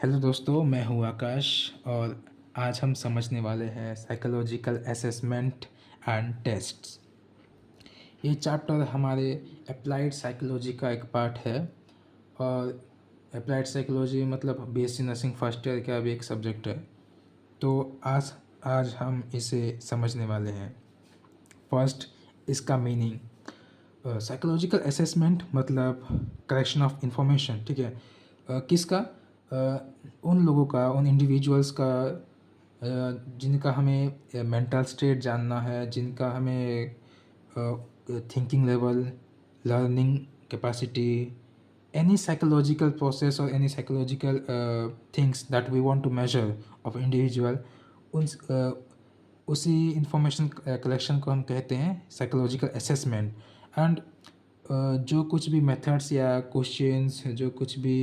Hello दोस्तों, मैं हूँ आकाश और आज हम समझने वाले हैं साइकोलॉजिकल असेसमेंट एंड टेस्ट्स। ये चैप्टर हमारे अप्लाइड साइकोलॉजी का एक पार्ट है और अप्लाइड साइकोलॉजी मतलब बीएससी नर्सिंग फर्स्ट ईयर का भी एक सब्जेक्ट है। तो आज आज हम इसे समझने वाले हैं। फर्स्ट, इसका मीनिंग। साइकोलॉजिकल असेसमेंट मतलब कलेक्शन ऑफ इंफॉर्मेशन, ठीक है। किसका? उन लोगों का, उन इंडिविजुअल्स का जिनका हमें मेंटल स्टेट जानना है, जिनका हमें thinking level, learning capacity, any psychological process or any psychological things that we want to measure of individual, उन उसी इंफॉर्मेशन कलेक्शन को हम कहते हैं साइकोलॉजिकल असेसमेंट। एंड जो कुछ भी मेथड्स या क्वेश्चंस, जो कुछ भी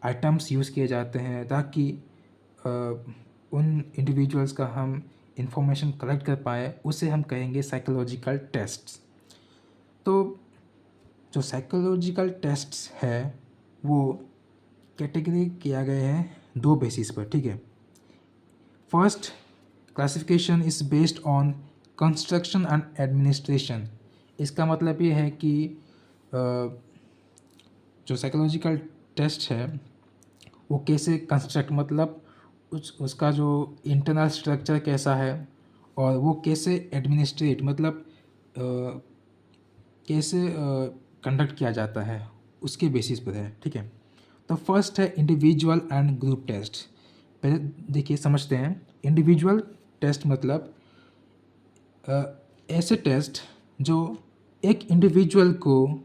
आइटम्स यूज़ किए जाते हैं ताकि उन इंडिविजुअल्स का हम इंफॉर्मेशन कलेक्ट कर पाए, उसे हम कहेंगे साइकोलॉजिकल टेस्ट्स। तो जो साइकोलॉजिकल टेस्ट्स है वो कैटेगरी किया गए हैं दो बेसिस पर, ठीक है। First classification is based on construction and administration. इसका मतलब ये है कि जो साइकोलॉजिकल टेस्ट है वो कैसे कंस्ट्रक्ट, मतलब उसका जो इंटरनल स्ट्रक्चर कैसा है और वो कैसे एडमिनिस्ट्रेट, मतलब कैसे कंडक्ट किया जाता है, उसके बेसिस पर है, ठीक है। तो फर्स्ट है इंडिविजुअल एंड ग्रुप टेस्ट। पहले देखिए समझते हैं। इंडिविजुअल टेस्ट मतलब ऐसे टेस्ट जो एक इंडिविजुअल को,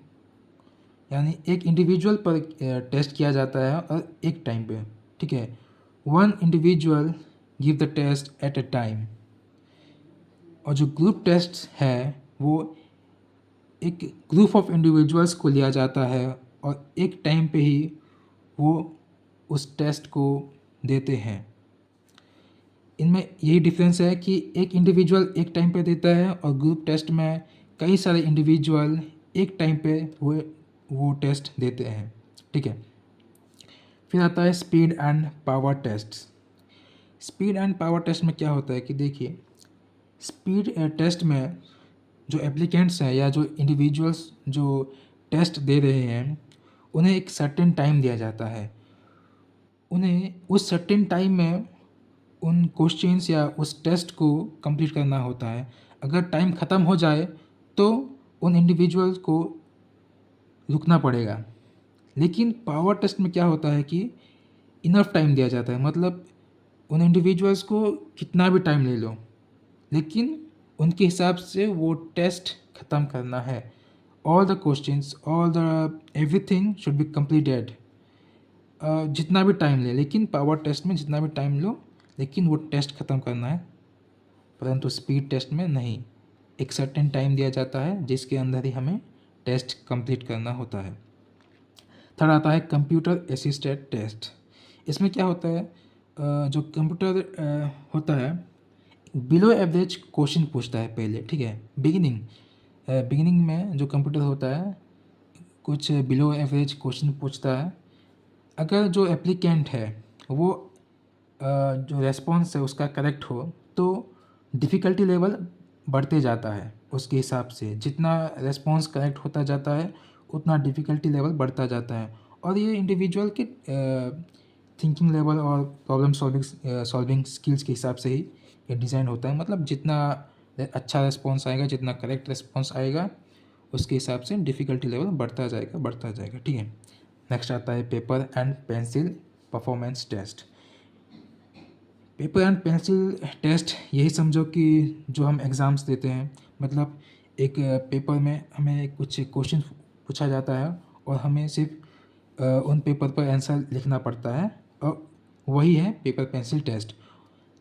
यानी एक इंडिविजुअल पर टेस्ट किया जाता है और एक टाइम पे, ठीक है। One individual give the test at a time. और जो ग्रुप टेस्ट है वो एक ग्रुप ऑफ इंडिविजुअल्स को लिया जाता है और एक टाइम पे ही वो उस टेस्ट को देते हैं। इनमें यही डिफरेंस है कि एक इंडिविजुअल एक टाइम पे देता है और ग्रुप टेस्ट में कई सारे इंडिविजुअल एक टाइम पे वो टेस्ट देते हैं, ठीक है। फिर आता है speed and power test. Speed and power test में क्या होता है कि देखिए, स्पीड टेस्ट में जो एप्लीकेंट्स हैं या जो इंडिविजुअल्स जो टेस्ट दे रहे हैं, उन्हें एक सर्टेन टाइम दिया जाता है। उन्हें उस सर्टेन टाइम में उन क्वेश्चंस या उस टेस्ट को कंप्लीट करना होता है। अगर टाइम ख़त्म हो जाए तो उन इंडिविजुअल्स को रुकना पड़ेगा। लेकिन पावर टेस्ट में क्या होता है कि इनफ टाइम दिया जाता है, मतलब उन इंडिविजुअल्स को कितना भी टाइम ले लो, लेकिन उनके हिसाब से वो टेस्ट ख़त्म करना है। All the questions, all the everything should be completed. जितना भी टाइम ले, लेकिन पावर टेस्ट में जितना भी टाइम लो, लेकिन वो टेस्ट ख़त्म करना है। परंतु स्पीड टेस्ट में नहीं, एक सर्टेन टाइम दिया जाता है जिसके अंदर ही हमें टेस्ट कंप्लीट करना होता है। थर्ड आता है कंप्यूटर असिस्टेड टेस्ट। इसमें क्या होता है, जो कंप्यूटर होता है बिलो एवरेज क्वेश्चन पूछता है पहले, ठीक है। बिगिनिंग में जो कंप्यूटर होता है कुछ बिलो एवरेज क्वेश्चन पूछता है। अगर जो एप्लीकेंट है वो जो रेस्पॉन्स है उसका करेक्ट हो तो डिफ़िकल्टी लेवल बढ़ते जाता है। उसके हिसाब से जितना रेस्पॉन्स करेक्ट होता जाता है उतना डिफ़िकल्टी लेवल बढ़ता जाता है। और ये इंडिविजुअल के थिंकिंग लेवल और प्रॉब्लम सॉल्विंग स्किल्स के हिसाब से ही ये डिज़ाइन होता है। मतलब जितना अच्छा रेस्पॉन्स आएगा, जितना करेक्ट रेस्पॉन्स आएगा, उसके हिसाब से डिफ़िकल्टी लेवल बढ़ता जाएगा, ठीक है। नेक्स्ट आता है paper and pencil performance test. Paper and pencil test यही समझो कि जो हम एग्ज़ाम्स देते हैं, मतलब एक पेपर में हमें कुछ क्वेश्चन पूछा जाता है और हमें सिर्फ उन पेपर पर आंसर लिखना पड़ता है, और वही है पेपर पेंसिल टेस्ट।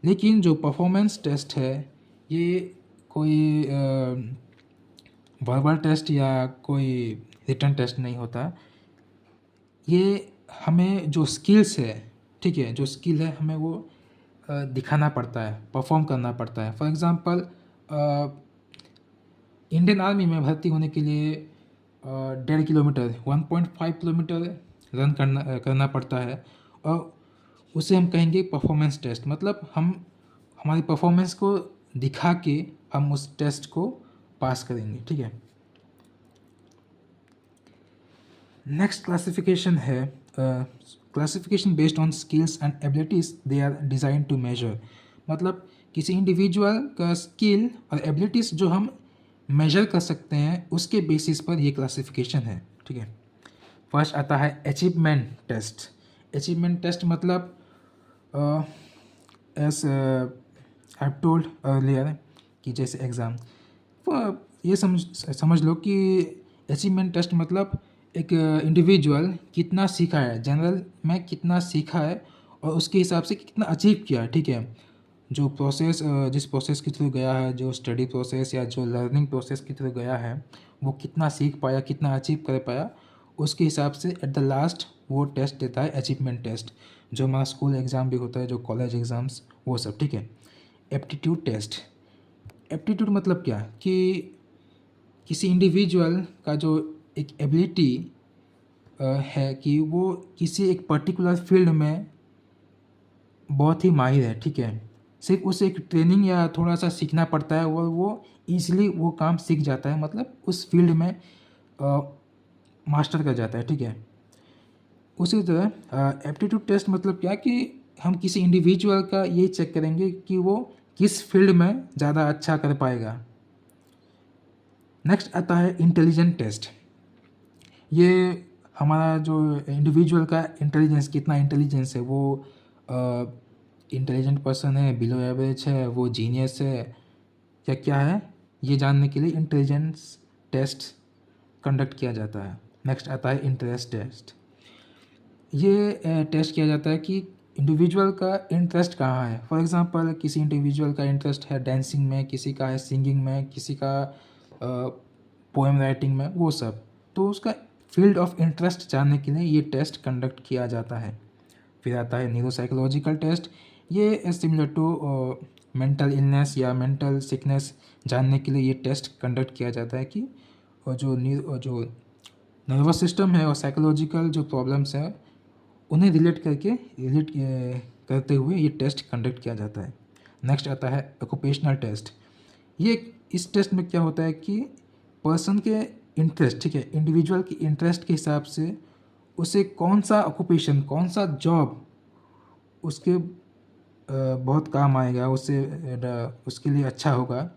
लेकिन जो परफॉर्मेंस टेस्ट है ये कोई वर्बल टेस्ट या कोई रिटन टेस्ट नहीं होता। ये हमें जो स्किल्स है, ठीक है, जो स्किल है हमें वो दिखाना पड़ता है, परफॉर्म करना पड़ता है। फॉर एग्ज़ाम्पल इंडियन आर्मी में भर्ती होने के लिए 1.5 किलोमीटर 1.5 किलोमीटर रन करना पड़ता है, और उसे हम कहेंगे परफॉर्मेंस टेस्ट। मतलब हम हमारी परफॉर्मेंस को दिखा के हम उस टेस्ट को पास करेंगे, ठीक है। नेक्स्ट क्लासिफिकेशन है classification based on skills and abilities they are design to measure. मतलब किसी इंडिविजुअल का स्किल और एबिलिटीज़ जो हम मेजर कर सकते हैं, उसके बेसिस पर ये क्लासिफिकेशन है, ठीक है। फर्स्ट आता है अचीवमेंट टेस्ट। अचीवमेंट टेस्ट मतलब एज आई टोल्ड अर्लियर कि जैसे एग्ज़ाम, ये समझ लो कि अचीवमेंट टेस्ट मतलब एक इंडिविजुअल कितना सीखा है, जनरल में कितना सीखा है और उसके हिसाब से कितना अचीव किया है, ठीक है। जो प्रोसेस जिस प्रोसेस के थ्रू गया है, जो स्टडी प्रोसेस या जो लर्निंग प्रोसेस के थ्रू गया है, वो कितना सीख पाया, कितना अचीव कर पाया, उसके हिसाब से एट द लास्ट वो टेस्ट देता है अचीवमेंट टेस्ट, जो हमारा स्कूल एग्ज़ाम भी होता है, जो कॉलेज एग्ज़ाम्स, वो सब, ठीक है। Aptitude test. एप्टीट्यूड मतलब क्या कि किसी इंडिविजुअल का जो एक एबिलिटी है कि वो किसी एक पर्टिकुलर फील्ड में बहुत ही माहिर है, ठीक है। सिर्फ उसे एक ट्रेनिंग या थोड़ा सा सीखना पड़ता है, वो ईज़िली वो काम सीख जाता है, मतलब उस फील्ड में मास्टर कर जाता है, ठीक है। उसी तरह एप्टीट्यूड टेस्ट मतलब क्या कि हम किसी इंडिविजुअल का ये चेक करेंगे कि वो किस फील्ड में ज़्यादा अच्छा कर पाएगा। नेक्स्ट आता है इंटेलिजेंट टेस्ट। ये हमारा जो इंडिविजुअल का इंटेलिजेंस, कितना इंटेलिजेंस है, वो इंटेलिजेंट पर्सन है, बिलो एवरेज है, वो जीनियस है या क्या है, ये जानने के लिए इंटेलिजेंस टेस्ट कंडक्ट किया जाता है। नेक्स्ट आता है इंटरेस्ट टेस्ट। ये टेस्ट किया जाता है कि इंडिविजुअल का इंटरेस्ट कहाँ है। फॉर एग्ज़ाम्पल किसी इंडिविजुअल का इंटरेस्ट है डांसिंग में, किसी का है सिंगिंग में, किसी का पोएम राइटिंग में, वो सब। तो उसका फील्ड ऑफ इंटरेस्ट जानने के लिए ये टेस्ट कंडक्ट किया जाता है। फिर आता है न्यूरोसाइकोलॉजिकल टेस्ट। ये सिमिलर टू मेंटल इलनेस या मेंटल सिकनेस जानने के लिए ये टेस्ट कंडक्ट किया जाता है कि जो नर्वस सिस्टम है और साइकोलॉजिकल जो प्रॉब्लम्स हैं उन्हें रिलेट करते हुए ये टेस्ट कंडक्ट किया जाता है। नेक्स्ट आता है ऑक्यूपेशनल टेस्ट। ये इस टेस्ट में क्या होता है कि पर्सन के इंटरेस्ट, ठीक है, इंडिविजुअल की इंटरेस्ट के हिसाब से उसे कौन सा ऑक्यूपेशन, कौन सा जॉब उसके बहुत काम आएगा, उसके लिए अच्छा होगा,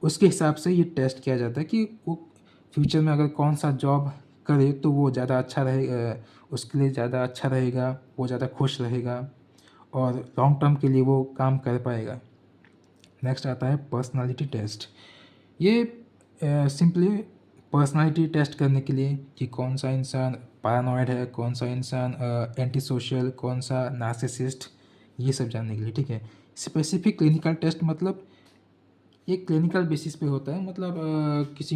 उसके हिसाब से ये टेस्ट किया जाता है कि वो फ्यूचर में अगर कौन सा जॉब करे तो वो ज़्यादा अच्छा रहेगा, उसके लिए ज़्यादा अच्छा रहेगा, वो ज़्यादा खुश रहेगा और लॉन्ग टर्म के लिए वो काम कर पाएगा। नेक्स्ट आता है पर्सनालिटी टेस्ट। ये सिंपली पर्सनालिटी टेस्ट करने के लिए कि कौन सा इंसान पैरानॉइड है, कौन सा इंसान एंटी सोशल, कौन सा नार्सिसिस्ट, ये सब जानने के लिए, ठीक है। स्पेसिफिक क्लिनिकल टेस्ट मतलब ये क्लिनिकल बेसिस पे होता है, मतलब किसी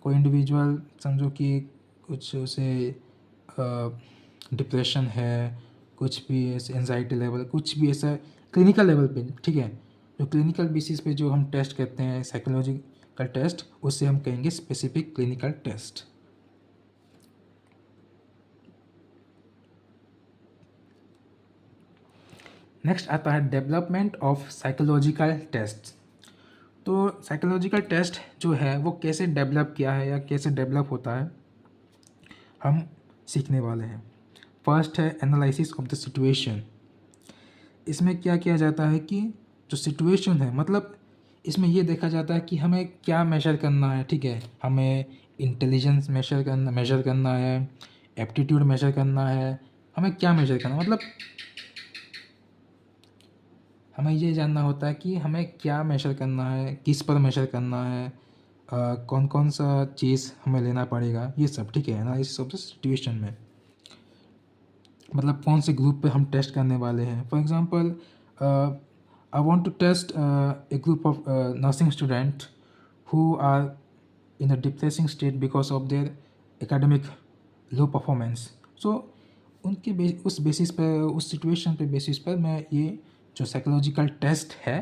कोई इंडिविजुअल समझो कि कुछ उसे डिप्रेशन है, कुछ भी ऐसे एंजाइटी लेवल, कुछ भी ऐसा क्लिनिकल लेवल पे, ठीक है। जो क्लिनिकल बेसिस पे जो हम टेस्ट करते हैं साइकोलॉजिकल टेस्ट, उससे हम कहेंगे स्पेसिफिक क्लिनिकल टेस्ट। नेक्स्ट आता है डेवलपमेंट ऑफ साइकोलॉजिकल टेस्ट। तो साइकोलॉजिकल टेस्ट जो है वो कैसे डेवलप किया है या कैसे डेवलप होता है, हम सीखने वाले हैं। फर्स्ट है एनालिसिस ऑफ द सिचुएशन। इसमें क्या किया जाता है कि जो सिचुएशन है, मतलब इसमें ये देखा जाता है कि हमें क्या मेजर करना है, ठीक है। हमें इंटेलिजेंस मेजर करना है, एप्टीट्यूड मेजर करना है, हमें क्या मेजर करना है, मतलब हमें ये जानना होता है कि हमें क्या मेजर करना है, किस पर मेजर करना है, कौन कौन सा चीज़ हमें लेना पड़ेगा, ये सब, ठीक है। एनालिसिस ऑफ द सिचुएशन में मतलब कौन से ग्रुप पे हम टेस्ट करने वाले हैं। For example I want to test a group of nursing student who are in a depressing state because of their academic low performance. So उस बेसिस पर, उस सिचुएशन पे बेसिस पर मैं ये जो साइकोलॉजिकल टेस्ट है,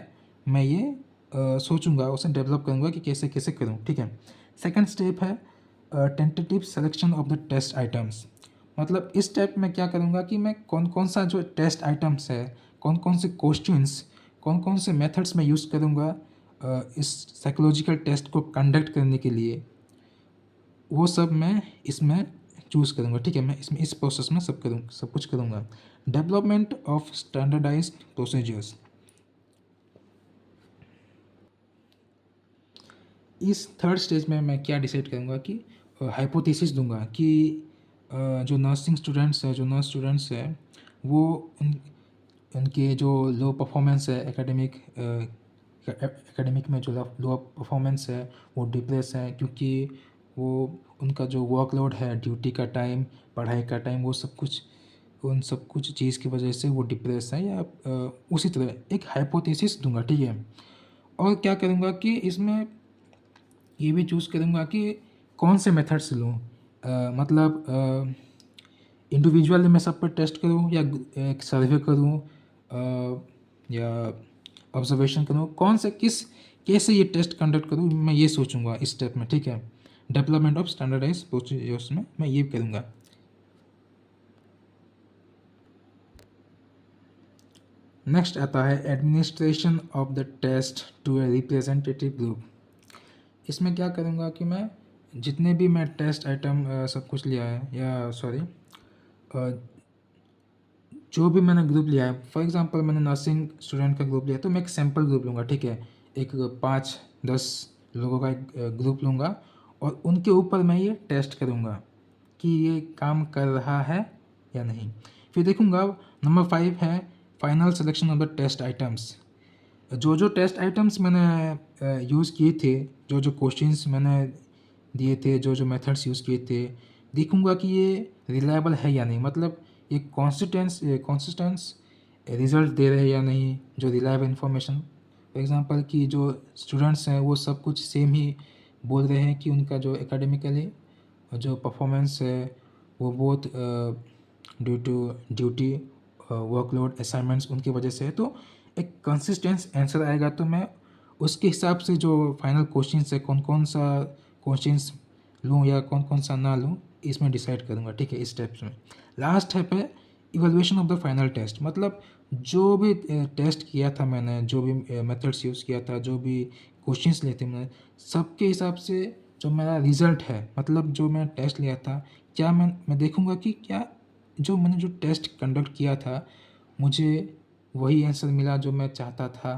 मैं ये सोचूंगा, उसे डेवलप करूँगा कि कैसे कैसे करूँ, ठीक है। सेकंड स्टेप है tentative selection of the test items. मतलब इस टाइप में क्या करूँगा कि मैं कौन कौन सा जो टेस्ट आइटम्स है, कौन कौन से क्वेश्चंस, कौन कौन से मेथड्स मैं यूज़ करूँगा इस साइकोलॉजिकल टेस्ट को कंडक्ट करने के लिए, वो सब मैं इसमें चूज़ करूँगा। ठीक है, मैं इसमें इस प्रोसेस में सब कुछ करूँगा। Development of standardized procedures. इस थर्ड स्टेज में मैं क्या डिसाइड करूँगा कि हाइपोथेसिस दूंगा कि जो नर्स स्टूडेंट्स हैं वो उनके जो लो परफॉर्मेंस है एकेडमिक में जो लो परफॉर्मेंस है वो डिप्रेस है, क्योंकि वो उनका जो वर्कलोड है, ड्यूटी का टाइम, पढ़ाई का टाइम, वो सब कुछ उन सब कुछ चीज़ की वजह से वो डिप्रेस है, या उसी तरह एक हाइपोथेसिस दूंगा। ठीक है, और क्या करूँगा कि इसमें ये भी चूज़ करूँगा कि कौन से मेथड्स लूँ। मतलब इंडिविजुअली मैं सब पर टेस्ट करूँ या एक सर्वे करूँ, या ऑब्जर्वेशन करूँ, कौन से कैसे ये टेस्ट कंडक्ट करूँ, मैं ये सोचूंगा इस स्टेप में। ठीक है, डेवलपमेंट ऑफ स्टैंडर्डाइज प्रोसीजर्स में मैं ये करूँगा। नेक्स्ट आता है administration of the test to a representative group. इसमें क्या करूँगा कि मैं जितने भी मैं टेस्ट आइटम सब कुछ लिया है, या सॉरी जो भी मैंने ग्रुप लिया है, फॉर एग्जांपल मैंने नर्सिंग स्टूडेंट का ग्रुप लिया, तो मैं एक सैम्पल ग्रुप लूँगा। ठीक है, एक 5-10 लोगों का एक ग्रुप लूँगा और उनके ऊपर मैं ये टेस्ट करूँगा कि ये काम कर रहा है या नहीं। फिर देखूँगा नंबर 5 है final selection of the test items. जो टेस्ट आइटम्स मैंने यूज़ किए थे, जो क्वेश्चंस मैंने दिए थे, जो मेथड्स यूज़ किए थे, देखूँगा कि ये रिलायबल है या नहीं, मतलब ये कॉन्सिस्टेंस रिजल्ट दे रहे हैं या नहीं, जो रिलायबल इन्फॉर्मेशन। फॉर एग्ज़ाम्पल कि जो स्टूडेंट्स हैं वो सब कुछ सेम ही बोल रहे हैं कि उनका जो एकेडमिकली जो परफॉर्मेंस है वो बहुत due to duty, workload, assignments उनकी वजह से है, तो एक कंसिस्टेंस आंसर आएगा। तो मैं उसके हिसाब से जो फाइनल क्वेश्चंस है, कौन कौन सा क्वेश्चंस लूँ या कौन कौन सा ना लूँ, इसमें डिसाइड करूँगा। ठीक है, इस स्टेप्स में लास्ट है पे evaluation of the final test. मतलब जो भी टेस्ट किया था मैंने, जो भी मेथड्स यूज़ किया था, जो भी क्वेश्चंस लिए थे मैंने, सबके हिसाब से जो मेरा रिज़ल्ट है, मतलब जो मैं टेस्ट लिया था, क्या मैं देखूँगा कि क्या जो मैंने जो टेस्ट कंडक्ट किया था मुझे वही आंसर मिला जो मैं चाहता था।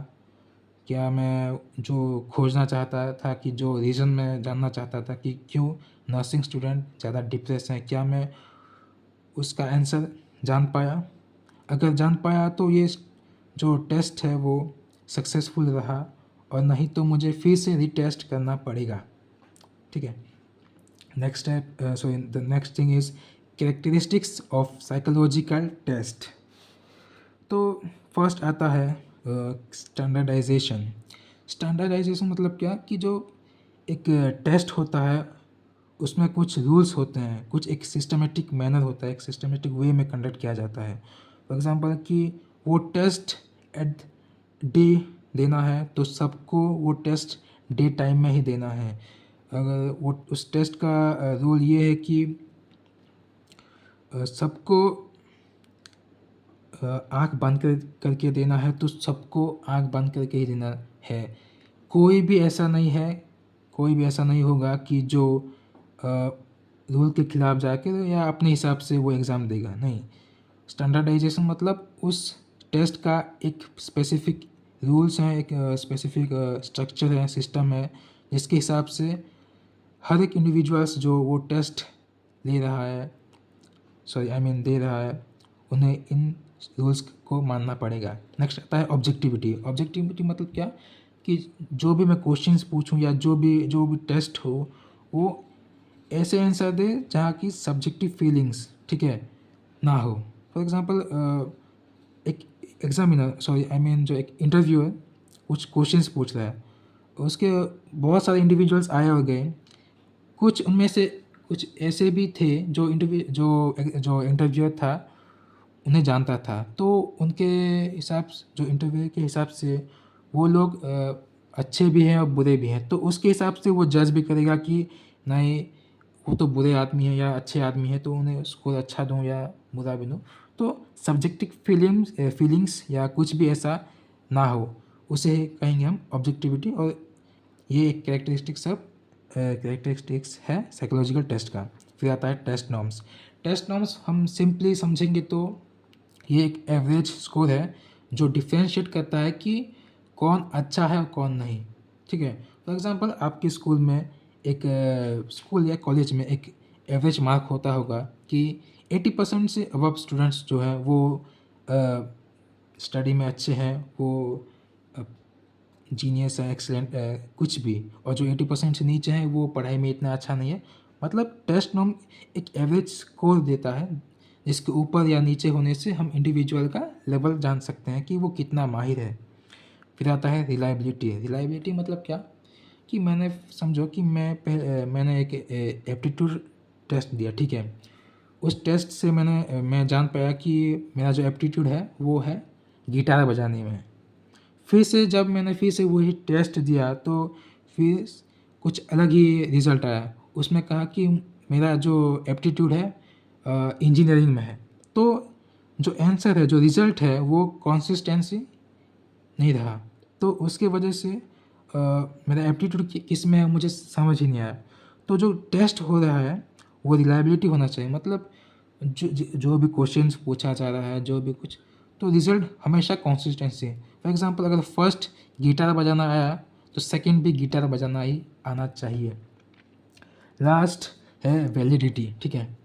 क्या मैं जो खोजना चाहता था, कि जो रीज़न मैं जानना चाहता था कि क्यों नर्सिंग स्टूडेंट ज़्यादा डिप्रेस हैं, क्या मैं उसका आंसर जान पाया? अगर जान पाया तो ये जो टेस्ट है वो सक्सेसफुल रहा, और नहीं तो मुझे फिर से रीटेस्ट करना पड़ेगा। ठीक है, नेक्स्ट है so the next thing is characteristics of psychological test. तो फर्स्ट आता है स्टैंडर्डाइजेशन। स्टैंडर्डाइजेशन मतलब क्या, कि जो एक टेस्ट होता है उसमें कुछ रूल्स होते हैं, कुछ एक सिस्टमेटिक मैनर होता है, एक सिस्टमेटिक वे में कंडक्ट किया जाता है। फॉर एग्जांपल कि वो टेस्ट एट डे देना है तो सबको वो टेस्ट डे टाइम में ही देना है। अगर वो उस टेस्ट का रूल ये है कि सबको आँख बंद करके देना है, तो सबको आँख बंद करके ही देना है। कोई भी ऐसा नहीं है, कोई भी ऐसा नहीं होगा कि जो रूल के खिलाफ जाकर या अपने हिसाब से वो एग्ज़ाम देगा, नहीं। स्टैंडर्डाइजेशन मतलब उस टेस्ट का एक स्पेसिफिक रूल्स हैं, एक स्पेसिफिक स्ट्रक्चर है, सिस्टम है, जिसके हिसाब से हर एक इंडिविजुअल्स जो वो टेस्ट ले रहा है, सॉरी आई मीन दे रहा है, उन्हें इन रूल्स को मानना पड़ेगा। नेक्स्ट आता है ऑब्जेक्टिविटी। ऑब्जेक्टिविटी मतलब क्या, कि जो भी मैं क्वेश्चंस पूछूं या जो भी टेस्ट हो, वो ऐसे आंसर दे जहाँ की सब्जेक्टिव फीलिंग्स, ठीक है, ना हो। फॉर एग्जांपल एक एग्जामिनर, सॉरी आई मीन जो एक इंटरव्यूअर कुछ क्वेश्चंस पूछ रहा है, उसके बहुत सारे इंडिविजुअल्स आए और गए, कुछ उनमें से कुछ ऐसे भी थे जो इंटरव्यूअर था उन्हें जानता था, तो उनके हिसाब से, जो इंटरव्यू के हिसाब से वो लोग अच्छे भी हैं और बुरे भी हैं, तो उसके हिसाब से वो जज भी करेगा कि नहीं, वो तो बुरे आदमी है या अच्छे आदमी है तो उन्हें स्कोर अच्छा दूँ या बुरा भी दूँ। तो सब्जेक्टिव फीलिंग्स या कुछ भी ऐसा ना हो, उसे कहेंगे हम ऑब्जेक्टिविटी। और ये एक कैरेक्टरिस्टिक्स है साइकोलॉजिकल टेस्ट का। फिर आता है टेस्ट नॉर्म्स। टेस्ट नॉर्म्स हम सिंपली समझेंगे तो ये एक एवरेज स्कोर है जो डिफरेंशिएट करता है कि कौन अच्छा है और कौन नहीं। ठीक है, फॉर एग्जांपल आपके स्कूल में एक स्कूल या कॉलेज में एक एवरेज मार्क होता होगा कि 80% से अबव स्टूडेंट्स जो है वो स्टडी में अच्छे हैं, वो जीनियस है, एक्सेलेंट कुछ भी। और जो 80% से नीचे हैं वो पढ़ाई में इतना अच्छा नहीं है। मतलब टेस्ट नॉर्म एक एवरेज स्कोर देता है जिसके ऊपर या नीचे होने से हम इंडिविजुअल का लेवल जान सकते हैं कि वो कितना माहिर है। फिर आता है रिलायबिलिटी। रिलायबिलिटी मतलब क्या कि मैंने समझो कि मैंने एक एप्टीट्यूड टेस्ट दिया, ठीक है। उस टेस्ट से मैं जान पाया कि मेरा जो एप्टीट्यूड है वो है गिटार बजाने में। फिर से जब मैंने फिर से वही टेस्ट दिया तो फिर कुछ अलग ही रिज़ल्ट आया। उसमें कहा कि मेरा जो एप्टीट्यूड है इंजीनियरिंग में है। तो जो आंसर है, जो रिज़ल्ट है वो कंसिस्टेंसी नहीं रहा। तो उसके वजह से मेरा एप्टीट्यूड किस में है मुझे समझ ही नहीं आया। तो जो टेस्ट हो रहा है वो रिलायबिलिटी होना चाहिए। मतलब जो भी क्वेश्चंस पूछा जा रहा है, जो भी कुछ, तो रिज़ल्ट हमेशा कंसिस्टेंसी। फॉर एग्जांपल अगर फर्स्ट गिटार बजाना आया तो सेकंड भी गिटार बजाना ही आना चाहिए। लास्ट है वैलिडिटी। ठीक है,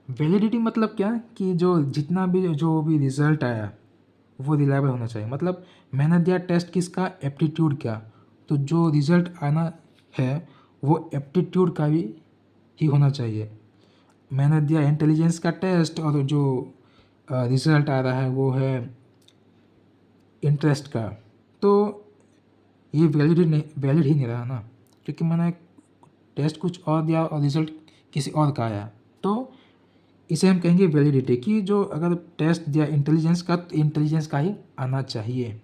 वैलिडिटी मतलब क्या कि जो भी रिज़ल्ट आया वो रिलायबल होना चाहिए। मतलब मैंने दिया टेस्ट किसका, एप्टीट्यूड का, तो जो रिज़ल्ट आना है वो एप्टीट्यूड का भी ही होना चाहिए। मैंने दिया इंटेलिजेंस का टेस्ट और जो रिज़ल्ट आ रहा है वो है इंटरेस्ट का, तो ये वैलिड ही नहीं रहा ना, क्योंकि मैंने टेस्ट कुछ और दिया और रिज़ल्ट किसी और का आया। तो इसे हम कहेंगे वैलिडिटी, कि जो अगर टेस्ट दिया इंटेलिजेंस का तो इंटेलिजेंस का ही आना चाहिए।